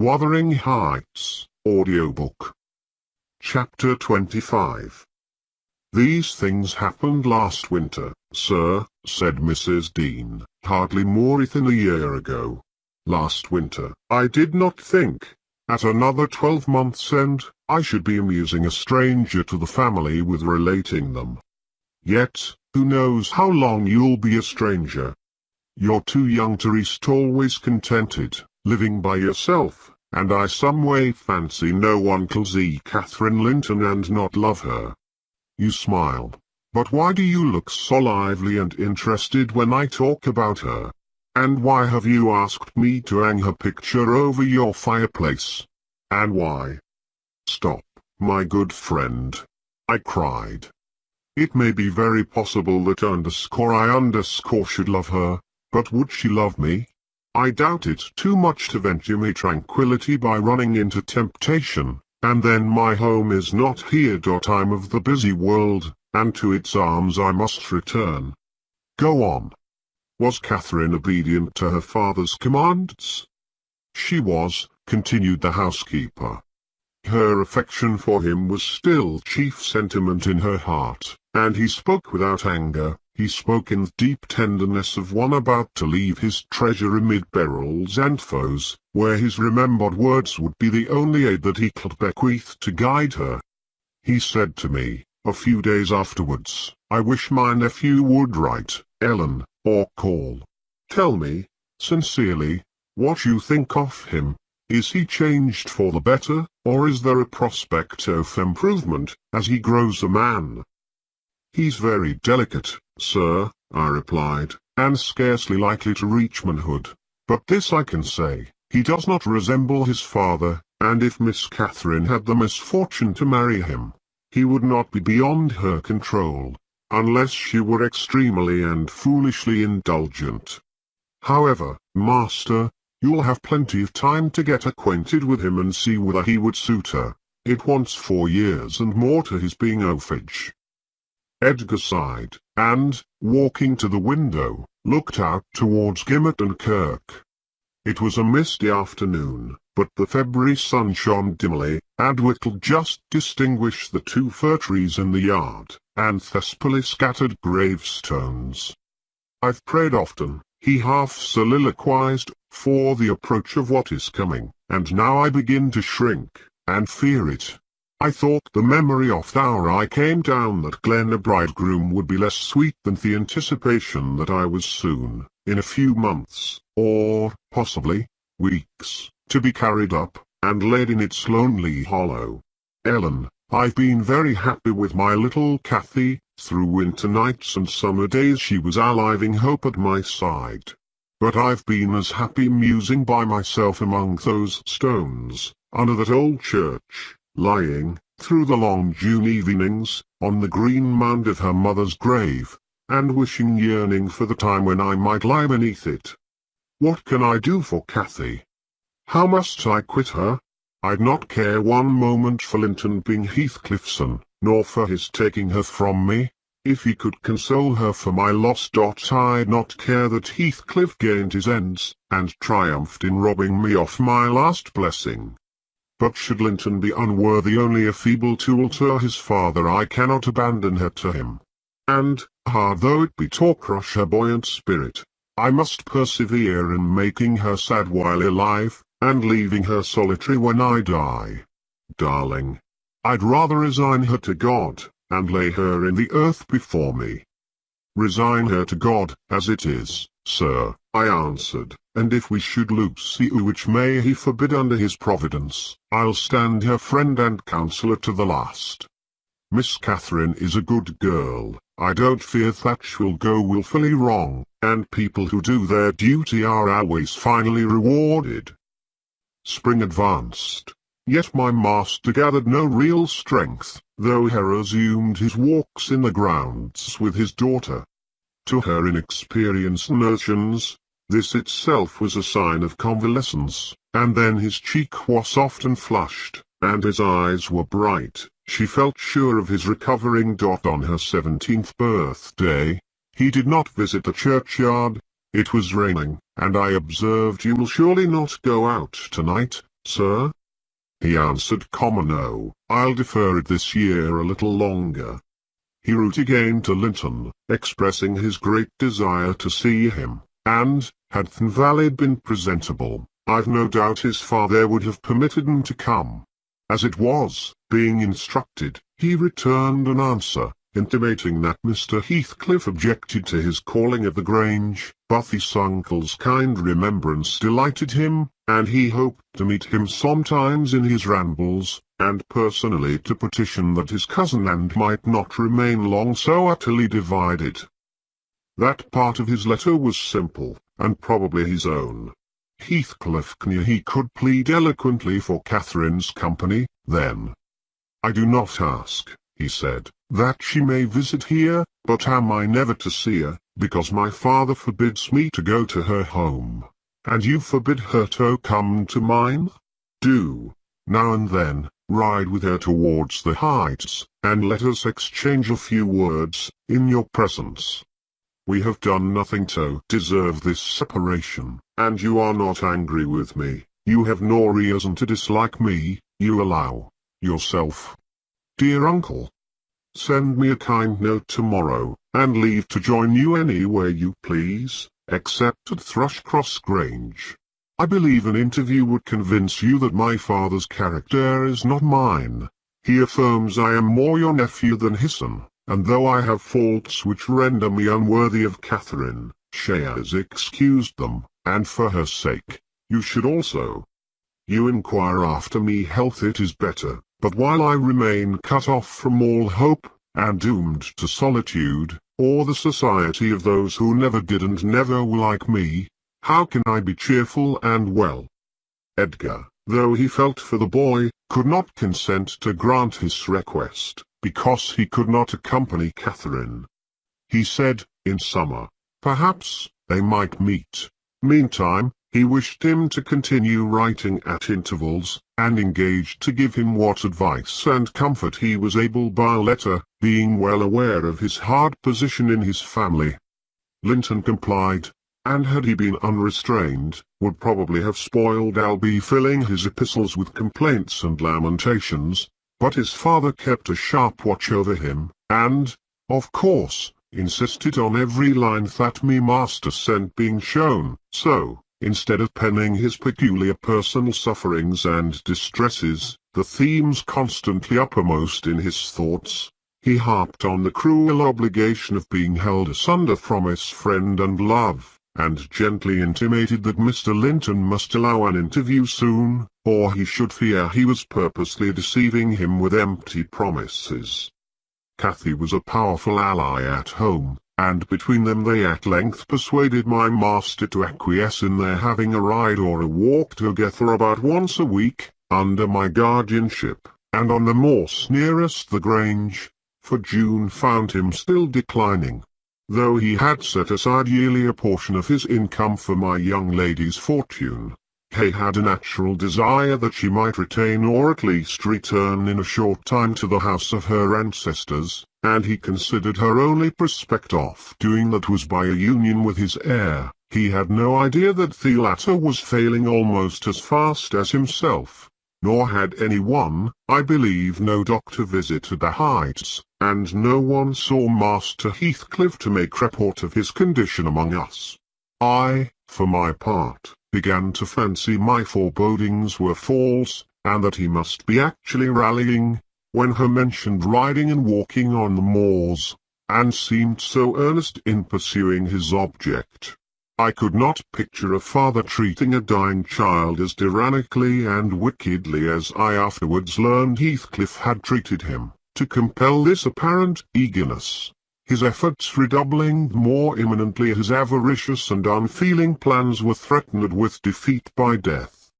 Wuthering Heights, Audiobook. Chapter 25. "These things happened last winter, sir," said Mrs. Dean, "hardly more than a year ago. Last winter, I did not think, at another 12 months' end, I should be amusing a stranger to the family with relating them. Yet, who knows how long you'll be a stranger? You're too young to rest always contented, living by yourself, and I some way fancy no one can see Catherine Linton and not love her. You smile. But why do you look so lively and interested when I talk about her? And why have you asked me to hang her picture over your fireplace? And why?" "Stop, my good friend," I cried. "It may be very possible that I should love her, but would she love me? I doubt it too much to venture my tranquillity by running into temptation, and then my home is not here. I'm of the busy world, and to its arms I must return." "Go on." "Was Catherine obedient to her father's commands?" "She was," continued the housekeeper. "Her affection for him was still chief sentiment in her heart, and he spoke without anger. He spoke in the deep tenderness of one about to leave his treasure amid perils and foes, where his remembered words would be the only aid that he could bequeath to guide her. He said to me, a few days afterwards, 'I wish my nephew would write, Ellen, or call. Tell me, sincerely, what you think of him. Is he changed for the better, or is there a prospect of improvement, as he grows a man?' 'He's very delicate, sir,' I replied, 'and scarcely likely to reach manhood. But this I can say, he does not resemble his father, and if Miss Catherine had the misfortune to marry him, he would not be beyond her control, unless she were extremely and foolishly indulgent. However, master, you'll have plenty of time to get acquainted with him and see whether he would suit her. It wants 4 years and more to his being of age.'" Edgar sighed, and, walking to the window, looked out towards Gimmerton Kirk. It was a misty afternoon, but the February sun shone dimly, and we could just distinguish the 2 fir trees in the yard, and thespily scattered gravestones. "I've prayed often," he half soliloquized, "for the approach of what is coming, and now I begin to shrink, and fear it. I thought the memory of the hour I came down that Glen a bridegroom would be less sweet than the anticipation that I was soon, in a few months, or, possibly, weeks, to be carried up, and laid in its lonely hollow. Ellen, I've been very happy with my little Cathy. Through winter nights and summer days she was a living hope at my side. But I've been as happy musing by myself among those stones, under that old church, lying, through the long June evenings, on the green mound of her mother's grave, and wishing yearning for the time when I might lie beneath it. What can I do for Cathy? How must I quit her? I'd not care one moment for Linton being Heathcliff's son, nor for his taking her from me. If he could console her for my loss, I'd not care that Heathcliff gained his ends, and triumphed in robbing me of my last blessing. But should Linton be unworthy, only a feeble tool to his father, I cannot abandon her to him. And, hard though it be to crush her buoyant spirit, I must persevere in making her sad while alive, and leaving her solitary when I die. Darling, I'd rather resign her to God, and lay her in the earth before me." "Resign her to God, as it is, sir," I answered, "and if we should lose you, which may he forbid under his providence, I'll stand her friend and counsellor to the last. Miss Catherine is a good girl. I don't fear that she'll go wilfully wrong, and people who do their duty are always finally rewarded." Spring advanced, yet my master gathered no real strength, though he resumed his walks in the grounds with his daughter. To her inexperienced notions, this itself was a sign of convalescence, and then his cheek was often flushed, and his eyes were bright. She felt sure of his recovering. On her 17th birthday, he did not visit the churchyard. It was raining, and I observed, "You will surely not go out tonight, sir?" He answered, "No, I'll defer it this year a little longer." He wrote again to Linton, expressing his great desire to see him, and, had Valley been presentable, I've no doubt his father would have permitted him to come. As it was, being instructed, he returned an answer, intimating that Mr. Heathcliff objected to his calling at the Grange, but his uncle's kind remembrance delighted him, and he hoped to meet him sometimes in his rambles, and personally to petition that his cousin and might not remain long so utterly divided. That part of his letter was simple, and probably his own. Heathcliff knew he could plead eloquently for Catherine's company, then. "I do not ask," he said, "that she may visit here, but am I never to see her, because my father forbids me to go to her home, and you forbid her to come to mine? Do, now and then, ride with her towards the Heights, and let us exchange a few words, in your presence. We have done nothing to deserve this separation, and you are not angry with me, you have no reason to dislike me, you allow yourself. Dear uncle, send me a kind note tomorrow, and leave to join you anywhere you please, except at Thrushcross Grange. I believe an interview would convince you that my father's character is not mine. He affirms I am more your nephew than his son, and though I have faults which render me unworthy of Catherine, she has excused them, and for her sake, you should also. You inquire after me health, it is better, but while I remain cut off from all hope, and doomed to solitude, or the society of those who never did and never will like me, how can I be cheerful and well?" Edgar, though he felt for the boy, could not consent to grant his request, because he could not accompany Catherine. He said, in summer, perhaps, they might meet. Meantime, he wished him to continue writing at intervals, and engaged to give him what advice and comfort he was able by letter, being well aware of his hard position in his family. Linton complied, and had he been unrestrained, would probably have spoiled Albie, filling his epistles with complaints and lamentations, but his father kept a sharp watch over him, and, of course, insisted on every line that me master sent being shown, so, instead of penning his peculiar personal sufferings and distresses, the themes constantly uppermost in his thoughts, he harped on the cruel obligation of being held asunder from his friend and love, and gently intimated that Mr. Linton must allow an interview soon, or he should fear he was purposely deceiving him with empty promises. Cathy was a powerful ally at home, and between them they at length persuaded my master to acquiesce in their having a ride or a walk together about once a week, under my guardianship, and on the moors nearest the Grange, for June found him still declining. Though he had set aside yearly a portion of his income for my young lady's fortune, he had a natural desire that she might retain or at least return in a short time to the house of her ancestors, and he considered her only prospect of doing that was by a union with his heir. He had no idea that the latter was failing almost as fast as himself, nor had anyone, I believe, no doctor visited the Heights, and no one saw Master Heathcliff to make report of his condition among us. I, for my part, began to fancy my forebodings were false, and that he must be actually rallying, when her mentioned riding and walking on the moors, and seemed so earnest in pursuing his object. I could not picture a father treating a dying child as tyrannically and wickedly as I afterwards learned Heathcliff had treated him, to compel this apparent eagerness, his efforts redoubling more imminently his avaricious and unfeeling plans were threatened with defeat by death.